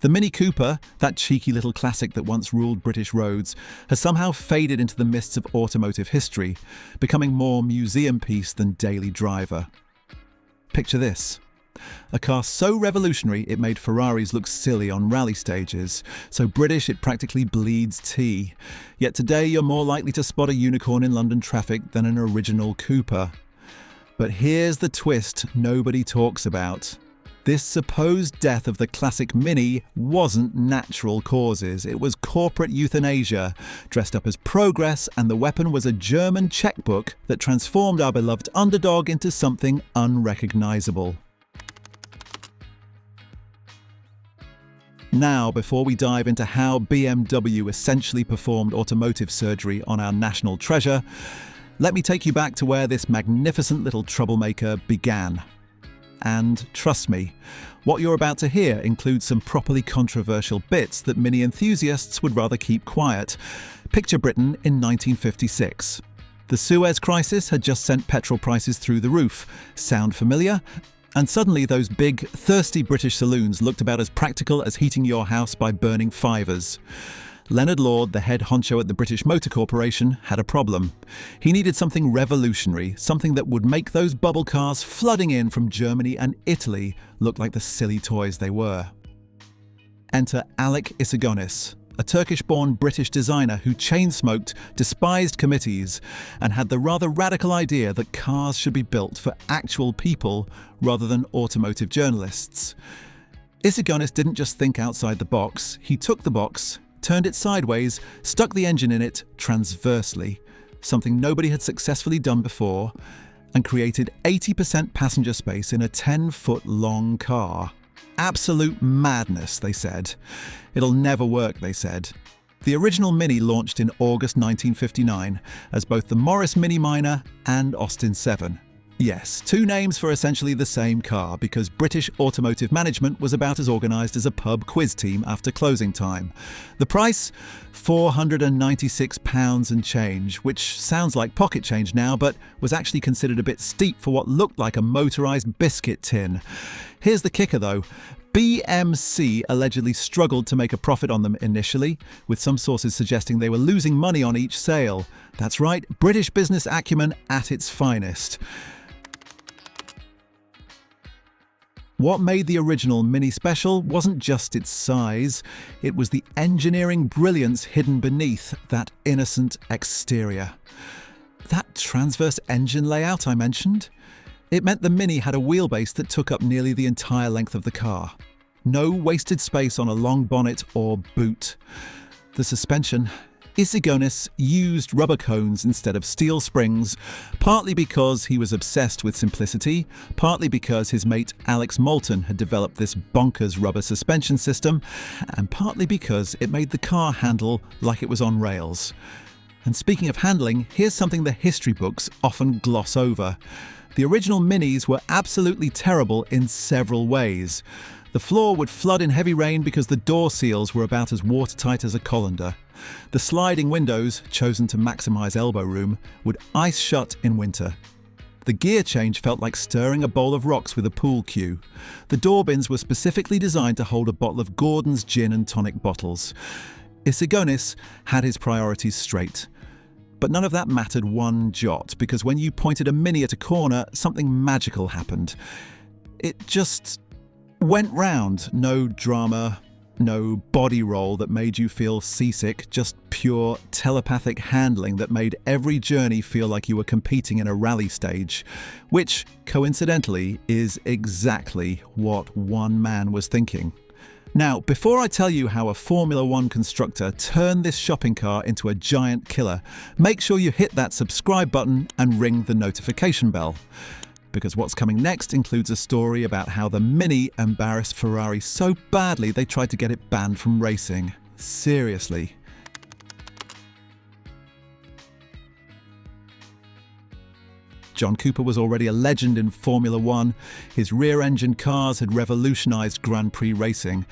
The Mini Cooper, that cheeky little classic that once ruled British roads, has somehow faded into the mists of automotive history, becoming more museum piece than daily driver. Picture this. A car so revolutionary it made Ferraris look silly on rally stages, so British it practically bleeds tea. Yet today you're more likely to spot a unicorn in London traffic than an original Cooper. But here's the twist nobody talks about. This supposed death of the classic Mini wasn't natural causes, it was corporate euthanasia, dressed up as progress, and the weapon was a German checkbook that transformed our beloved underdog into something unrecognisable. Now, before we dive into how BMW essentially performed automotive surgery on our national treasure, let me take you back to where this magnificent little troublemaker began. And trust me, what you're about to hear includes some properly controversial bits that Mini enthusiasts would rather keep quiet. Picture Britain in 1956. The Suez crisis had just sent petrol prices through the roof. Sound familiar? And suddenly those big, thirsty British saloons looked about as practical as heating your house by burning fivers. Leonard Lord, the head honcho at the British Motor Corporation, had a problem. He needed something revolutionary, something that would make those bubble cars flooding in from Germany and Italy look like the silly toys they were. Enter Alec Issigonis, a Turkish-born British designer who chain-smoked, despised committees, and had the rather radical idea that cars should be built for actual people rather than automotive journalists. Issigonis didn't just think outside the box, he took the box, turned it sideways, stuck the engine in it transversely, something nobody had successfully done before, and created 80% passenger space in a 10-foot-long car. Absolute madness, they said. It'll never work, they said. The original Mini launched in August 1959 as both the Morris Mini Minor and Austin 7. Yes, two names for essentially the same car, because British automotive management was about as organised as a pub quiz team after closing time. The price? £496 and change, which sounds like pocket change now, but was actually considered a bit steep for what looked like a motorised biscuit tin. Here's the kicker though. BMC allegedly struggled to make a profit on them initially, with some sources suggesting they were losing money on each sale. That's right, British business acumen at its finest. What made the original Mini special wasn't just its size, it was the engineering brilliance hidden beneath that innocent exterior. That transverse engine layout I mentioned? It meant the Mini had a wheelbase that took up nearly the entire length of the car. No wasted space on a long bonnet or boot. The suspension? Issigonis used rubber cones instead of steel springs, partly because he was obsessed with simplicity, partly because his mate Alex Moulton had developed this bonkers rubber suspension system, and partly because it made the car handle like it was on rails. And speaking of handling, here's something the history books often gloss over. The original Minis were absolutely terrible in several ways. The floor would flood in heavy rain because the door seals were about as watertight as a colander. The sliding windows, chosen to maximise elbow room, would ice shut in winter. The gear change felt like stirring a bowl of rocks with a pool cue. The door bins were specifically designed to hold a bottle of Gordon's gin and tonic bottles. Issigonis had his priorities straight. But none of that mattered one jot, because when you pointed a Mini at a corner, something magical happened. It just went round. No drama, no body roll that made you feel seasick, just pure telepathic handling that made every journey feel like you were competing in a rally stage, which, coincidentally, is exactly what one man was thinking. Now, before I tell you how a Formula One constructor turned this shopping car into a giant killer, make sure you hit that subscribe button and ring the notification bell. Because what's coming next includes a story about how the Mini embarrassed Ferrari so badly they tried to get it banned from racing. Seriously. John Cooper was already a legend in Formula One. His rear-engine cars had revolutionised Grand Prix racing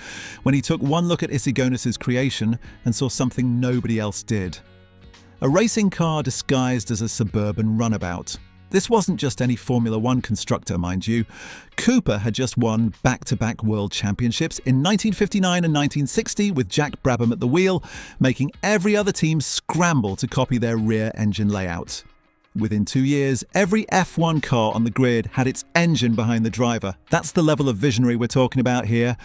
when he took one look at Issigonis' creation and saw something nobody else did. A racing car disguised as a suburban runabout. This wasn't just any Formula One constructor, mind you. Cooper had just won back-to-back world championships in 1959 and 1960 with Jack Brabham at the wheel, making every other team scramble to copy their rear engine layout. Within 2 years, every F1 car on the grid had its engine behind the driver. That's the level of visionary we're talking about here.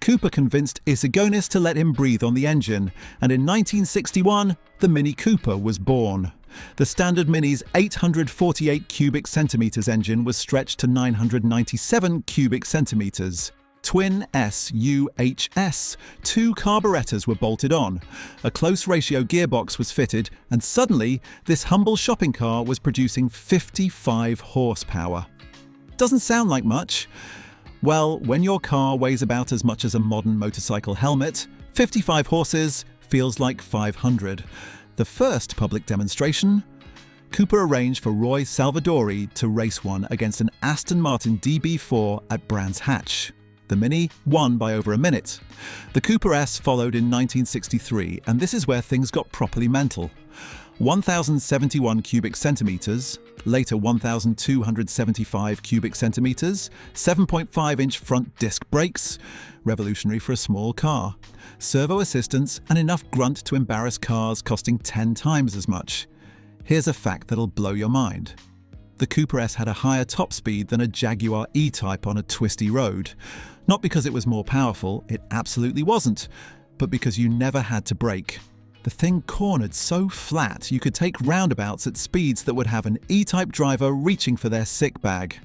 Cooper convinced Issigonis to let him breathe on the engine, and in 1961, the Mini Cooper was born. The standard Mini's 848 cubic centimetres engine was stretched to 997 cubic centimetres. Twin SUHS, 2 carburettors were bolted on, a close ratio gearbox was fitted, and suddenly this humble shopping car was producing 55 horsepower. Doesn't sound like much. Well, when your car weighs about as much as a modern motorcycle helmet, 55 horses feels like 500. The first public demonstration, Cooper arranged for Roy Salvadori to race one against an Aston Martin DB4 at Brands Hatch. The Mini won by over a minute. The Cooper S followed in 1963, and this is where things got properly mental. 1,071 cubic centimetres, later 1,275 cubic centimetres, 7.5-inch front disc brakes, revolutionary for a small car, servo assistance and enough grunt to embarrass cars costing 10 times as much. Here's a fact that'll blow your mind. The Cooper S had a higher top speed than a Jaguar E-Type on a twisty road. Not because it was more powerful, it absolutely wasn't, but because you never had to brake. The thing cornered so flat you could take roundabouts at speeds that would have an E-Type driver reaching for their sick bag.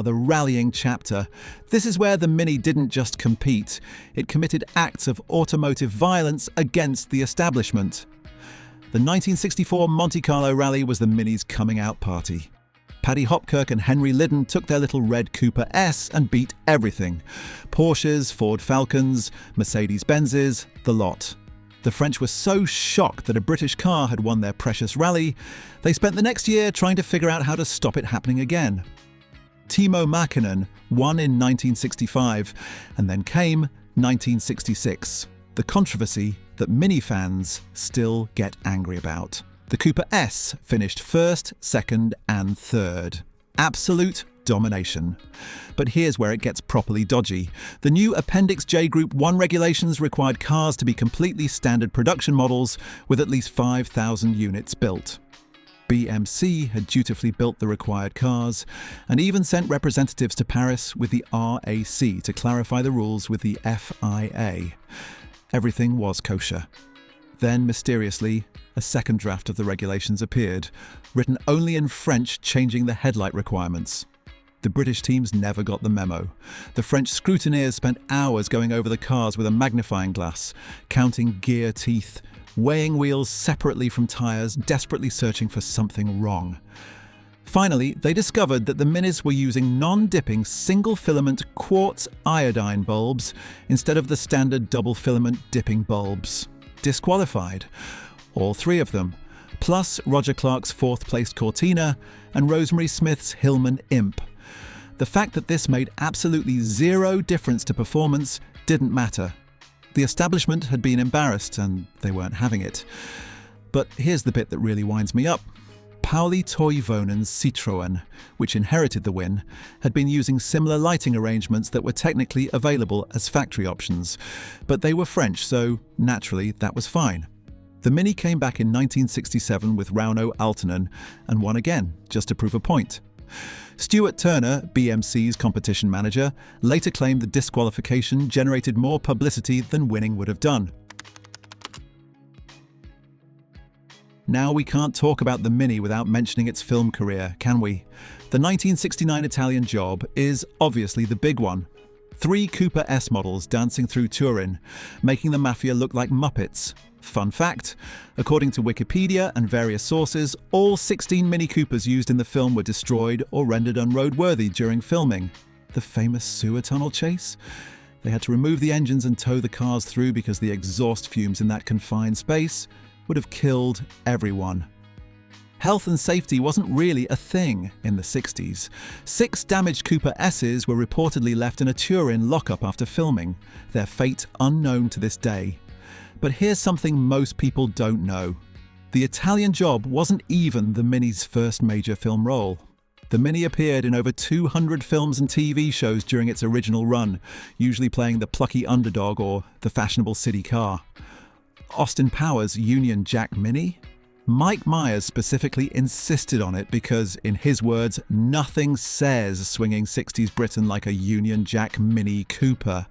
The rallying chapter. This is where the Mini didn't just compete, it committed acts of automotive violence against the establishment. The 1964 Monte Carlo rally was the Mini's coming out party. Paddy Hopkirk and Henry Liddon took their little red Cooper S and beat everything. Porsches, Ford Falcons, Mercedes-Benzes, the lot. The French were so shocked that a British car had won their precious rally, they spent the next year trying to figure out how to stop it happening again. Timo Mäkinen won in 1965, and then came 1966. The controversy that Mini fans still get angry about. The Cooper S finished first, second and third. Absolute domination. But here's where it gets properly dodgy. The new Appendix J Group 1 regulations required cars to be completely standard production models with at least 5,000 units built. BMC had dutifully built the required cars and even sent representatives to Paris with the RAC to clarify the rules with the FIA. Everything was kosher. Then, mysteriously, a second draft of the regulations appeared, written only in French, changing the headlight requirements. The British teams never got the memo. The French scrutineers spent hours going over the cars with a magnifying glass, counting gear teeth, weighing wheels separately from tyres, desperately searching for something wrong. Finally, they discovered that the Minis were using non-dipping single-filament quartz iodine bulbs instead of the standard double-filament dipping bulbs. Disqualified. All 3 of them, plus Roger Clark's 4th-placed Cortina and Rosemary Smith's Hillman Imp. The fact that this made absolutely zero difference to performance didn't matter. The establishment had been embarrassed and they weren't having it. But here's the bit that really winds me up. Pauli Toivonen's Citroën, which inherited the win, had been using similar lighting arrangements that were technically available as factory options, but they were French, so naturally that was fine. The Mini came back in 1967 with Rauno Aaltonen and won again, just to prove a point. Stuart Turner, BMC's competition manager, later claimed the disqualification generated more publicity than winning would have done. Now we can't talk about the Mini without mentioning its film career, can we? The 1969 Italian Job is obviously the big one. 3 Cooper S models dancing through Turin, making the Mafia look like Muppets. Fun fact, according to Wikipedia and various sources, all 16 Mini Coopers used in the film were destroyed or rendered unroadworthy during filming. The famous sewer tunnel chase? They had to remove the engines and tow the cars through because the exhaust fumes in that confined space would have killed everyone. Health and safety wasn't really a thing in the 60s. 6 damaged Cooper S's were reportedly left in a Turin lockup after filming, their fate unknown to this day. But here's something most people don't know. The Italian Job wasn't even the Mini's first major film role. The Mini appeared in over 200 films and TV shows during its original run, usually playing the plucky underdog or the fashionable city car. Austin Powers' Union Jack Mini? Mike Myers specifically insisted on it because, in his words, nothing says swinging 60s Britain like a Union Jack Mini Cooper.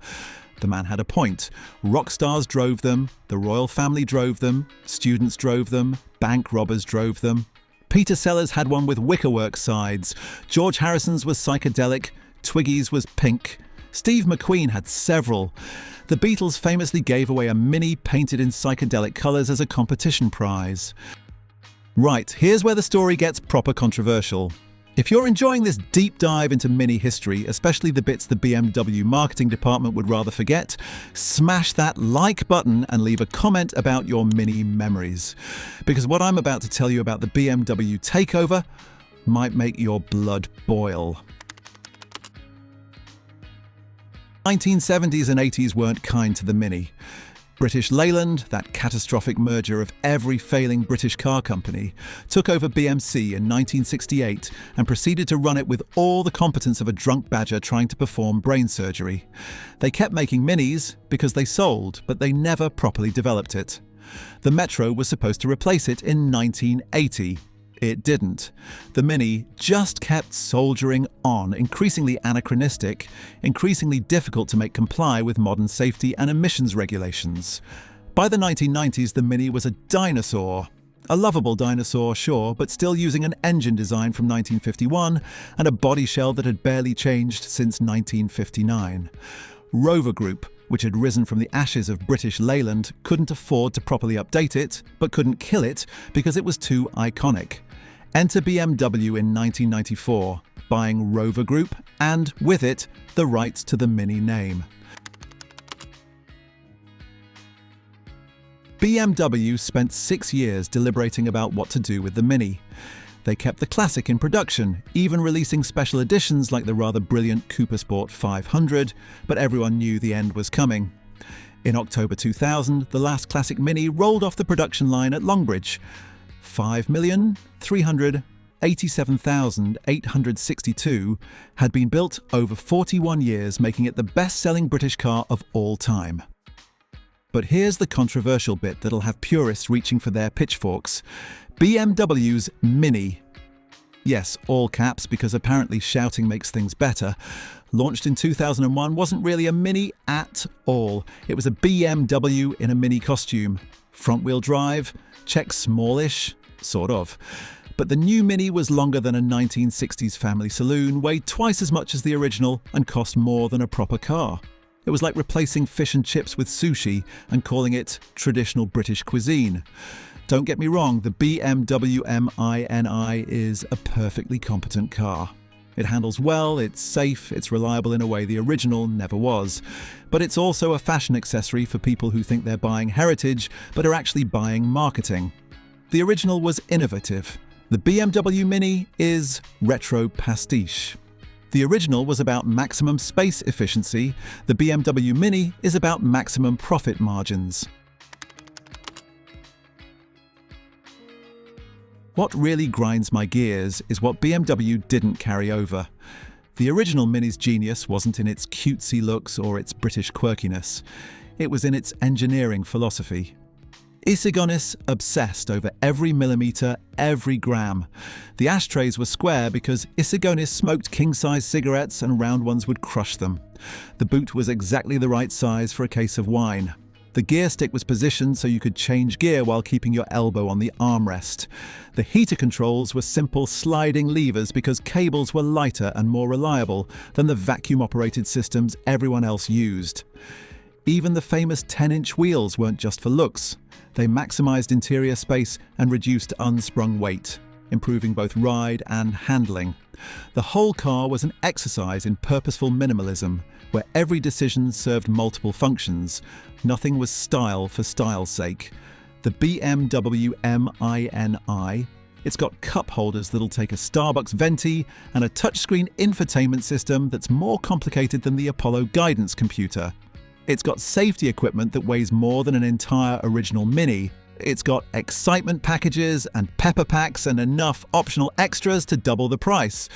The man had a point. Rock stars drove them, the royal family drove them, students drove them, bank robbers drove them. Peter Sellers had one with wickerwork sides. George Harrison's was psychedelic. Twiggy's was pink. Steve McQueen had several. The Beatles famously gave away a Mini painted in psychedelic colours as a competition prize. Right, here's where the story gets proper controversial. If you're enjoying this deep dive into Mini history, especially the bits the BMW marketing department would rather forget, smash that like button and leave a comment about your Mini memories. Because what I'm about to tell you about the BMW takeover might make your blood boil. 1970s and 80s weren't kind to the Mini. British Leyland, that catastrophic merger of every failing British car company, took over BMC in 1968 and proceeded to run it with all the competence of a drunk badger trying to perform brain surgery. They kept making Minis because they sold, but they never properly developed it. The Metro was supposed to replace it in 1980. It didn't. The Mini just kept soldiering on, increasingly anachronistic, increasingly difficult to make comply with modern safety and emissions regulations. By the 1990s, the Mini was a dinosaur. A lovable dinosaur, sure, but still using an engine design from 1951 and a body shell that had barely changed since 1959. Rover Group, which had risen from the ashes of British Leyland, couldn't afford to properly update it, but couldn't kill it because it was too iconic. Enter BMW in 1994, buying Rover Group and, with it, the rights to the Mini name. BMW spent 6 years deliberating about what to do with the Mini. They kept the classic in production, even releasing special editions like the rather brilliant Cooper Sport 500, but everyone knew the end was coming. In October 2000, the last classic Mini rolled off the production line at Longbridge. 5,387,862 had been built over 41 years, making it the best-selling British car of all time. But here's the controversial bit that'll have purists reaching for their pitchforks. BMW's Mini. Yes, all caps, because apparently shouting makes things better. Launched in 2001, wasn't really a Mini at all. It was a BMW in a Mini costume. Front-wheel drive, check smallish, sort of. But the new Mini was longer than a 1960s family saloon, weighed twice as much as the original, and cost more than a proper car. It was like replacing fish and chips with sushi and calling it traditional British cuisine. Don't get me wrong, the BMW Mini is a perfectly competent car. It handles well, it's safe, it's reliable in a way the original never was. But it's also a fashion accessory for people who think they're buying heritage but are actually buying marketing. The original was innovative. The BMW Mini is retro pastiche. The original was about maximum space efficiency. The BMW Mini is about maximum profit margins. What really grinds my gears is what BMW didn't carry over. The original Mini's genius wasn't in its cutesy looks or its British quirkiness. It was in its engineering philosophy. Issigonis obsessed over every millimetre, every gram. The ashtrays were square because Issigonis smoked king-size cigarettes and round ones would crush them. The boot was exactly the right size for a case of wine. The gear stick was positioned so you could change gear while keeping your elbow on the armrest. The heater controls were simple sliding levers because cables were lighter and more reliable than the vacuum-operated systems everyone else used. Even the famous 10-inch wheels weren't just for looks. They maximised interior space and reduced unsprung weight, improving both ride and handling. The whole car was an exercise in purposeful minimalism, where every decision served multiple functions. Nothing was style for style's sake. The BMW Mini, it's got cup holders that'll take a Starbucks venti and a touchscreen infotainment system that's more complicated than the Apollo guidance computer. It's got safety equipment that weighs more than an entire original Mini. It's got excitement packages and pepper packs and enough optional extras to double the price.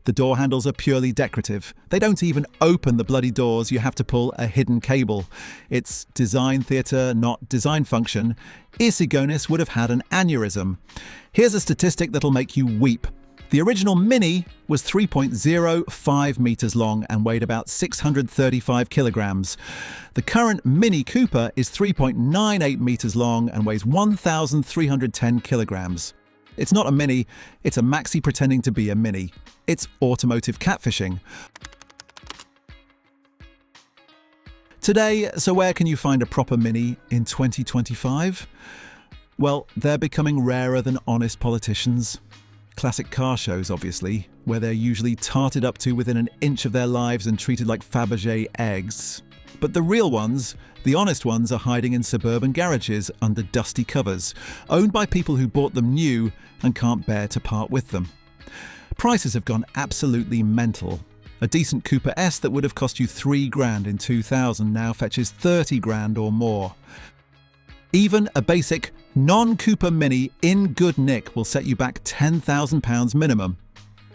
The door handles are purely decorative. They don't even open the bloody doors, you have to pull a hidden cable. It's design theatre, not design function. Issigonis would have had an aneurysm. Here's a statistic that'll make you weep. The original Mini was 3.05 metres long and weighed about 635 kilograms. The current Mini Cooper is 3.98 metres long and weighs 1,310 kilograms. It's not a Mini, it's a maxi pretending to be a Mini. It's automotive catfishing. Today, so where can you find a proper Mini in 2025? Well, they're becoming rarer than honest politicians. Classic car shows, obviously, where they're usually tarted up to within an inch of their lives and treated like Fabergé eggs. But the real ones, the honest ones, are hiding in suburban garages under dusty covers, owned by people who bought them new and can't bear to part with them. Prices have gone absolutely mental. A decent Cooper S that would have cost you £3,000 in 2000 now fetches £30,000 or more. Even a basic non-Cooper Mini in good nick will set you back £10,000 minimum.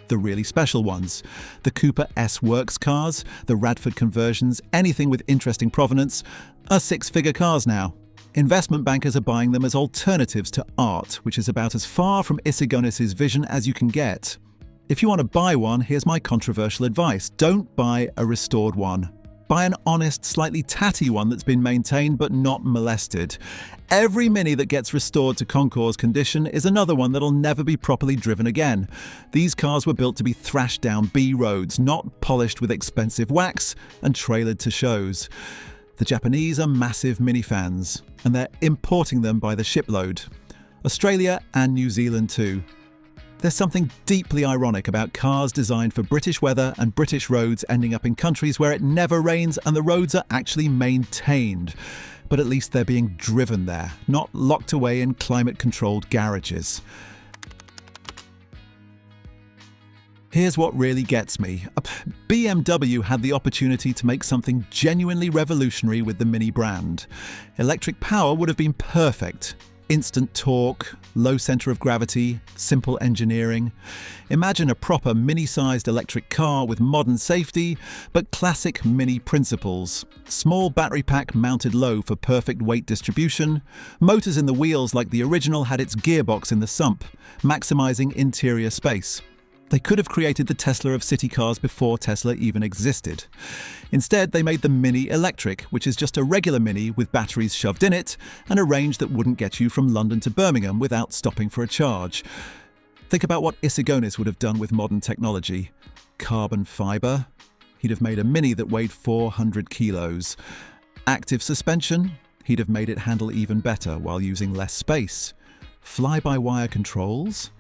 The really special ones, the Cooper S Works cars, the Radford conversions, anything with interesting provenance, are six-figure cars now. Investment bankers are buying them as alternatives to art, which is about as far from Issigonis' vision as you can get. If you want to buy one, here's my controversial advice. Don't buy a restored one. Buy an honest, slightly tatty one that's been maintained but not molested. Every Mini that gets restored to concours condition is another one that'll never be properly driven again. These cars were built to be thrashed down B roads, not polished with expensive wax and trailered to shows. The Japanese are massive Mini fans, and they're importing them by the shipload. Australia and New Zealand too. There's something deeply ironic about cars designed for British weather and British roads ending up in countries where it never rains and the roads are actually maintained. But at least they're being driven there, not locked away in climate-controlled garages. Here's what really gets me. BMW had the opportunity to make something genuinely revolutionary with the Mini brand. Electric power would have been perfect. Instant torque, low centre of gravity, simple engineering. Imagine a proper Mini-sized electric car with modern safety, but classic Mini principles. Small battery pack mounted low for perfect weight distribution. Motors in the wheels like the original had its gearbox in the sump, maximising interior space. They could have created the Tesla of city cars before Tesla even existed. Instead, they made the Mini Electric, which is just a regular Mini with batteries shoved in it and a range that wouldn't get you from London to Birmingham without stopping for a charge. Think about what Issigonis would have done with modern technology. Carbon fibre. He'd have made a Mini that weighed 400 kilos. Active suspension. He'd have made it handle even better while using less space. Fly-by-wire controls.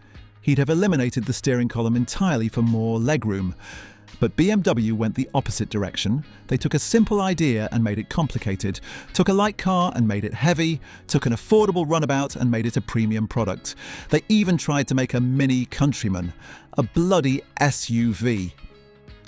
He'd have eliminated the steering column entirely for more legroom. But BMW went the opposite direction. They took a simple idea and made it complicated, took a light car and made it heavy, took an affordable runabout and made it a premium product. They even tried to make a Mini Countryman, a bloody SUV.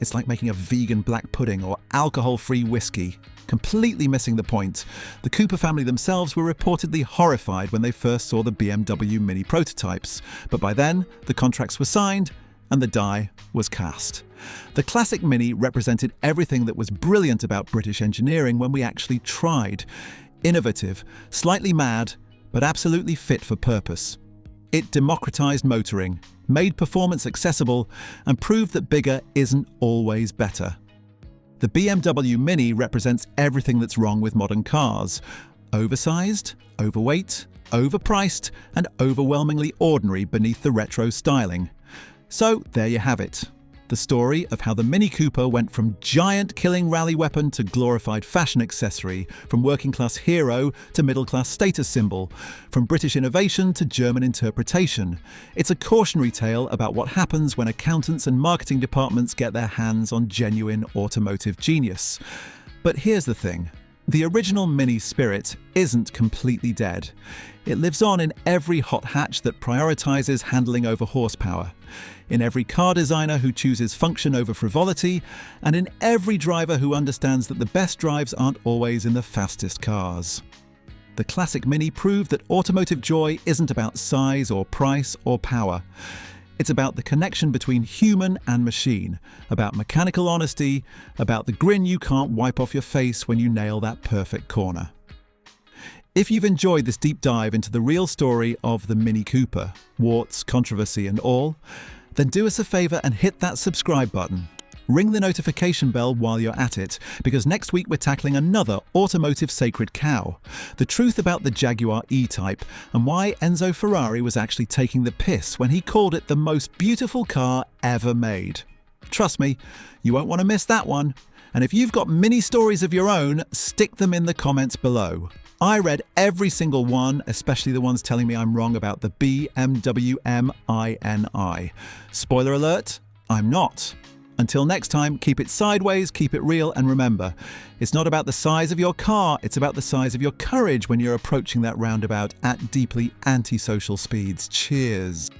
It's like making a vegan black pudding or alcohol-free whiskey. Completely missing the point. The Cooper family themselves were reportedly horrified when they first saw the BMW Mini prototypes, but by then the contracts were signed and the die was cast. The classic Mini represented everything that was brilliant about British engineering when we actually tried. Innovative, slightly mad, but absolutely fit for purpose. It democratized motoring, made performance accessible, and proved that bigger isn't always better. The BMW Mini represents everything that's wrong with modern cars. Oversized, overweight, overpriced, and overwhelmingly ordinary beneath the retro styling. So there you have it. The story of how the Mini Cooper went from giant killing rally weapon to glorified fashion accessory, from working class hero to middle class status symbol, from British innovation to German interpretation. It's a cautionary tale about what happens when accountants and marketing departments get their hands on genuine automotive genius. But here's the thing. The original Mini spirit isn't completely dead. It lives on in every hot hatch that prioritizes handling over horsepower. in every car designer who chooses function over frivolity, and in every driver who understands that the best drives aren't always in the fastest cars. The classic Mini proved that automotive joy isn't about size or price or power. It's about the connection between human and machine, about mechanical honesty, about the grin you can't wipe off your face when you nail that perfect corner. If you've enjoyed this deep dive into the real story of the Mini Cooper, warts, controversy and all, then do us a favour and hit that subscribe button. Ring the notification bell while you're at it, because next week we're tackling another automotive sacred cow, the truth about the Jaguar E-Type and why Enzo Ferrari was actually taking the piss when he called it the most beautiful car ever made. Trust me, you won't want to miss that one. And if you've got Mini stories of your own, stick them in the comments below. I read every single one, especially the ones telling me I'm wrong about the BMW MINI. Spoiler alert, I'm not. Until next time, keep it sideways, keep it real, and remember, it's not about the size of your car, it's about the size of your courage when you're approaching that roundabout at deeply antisocial speeds. Cheers.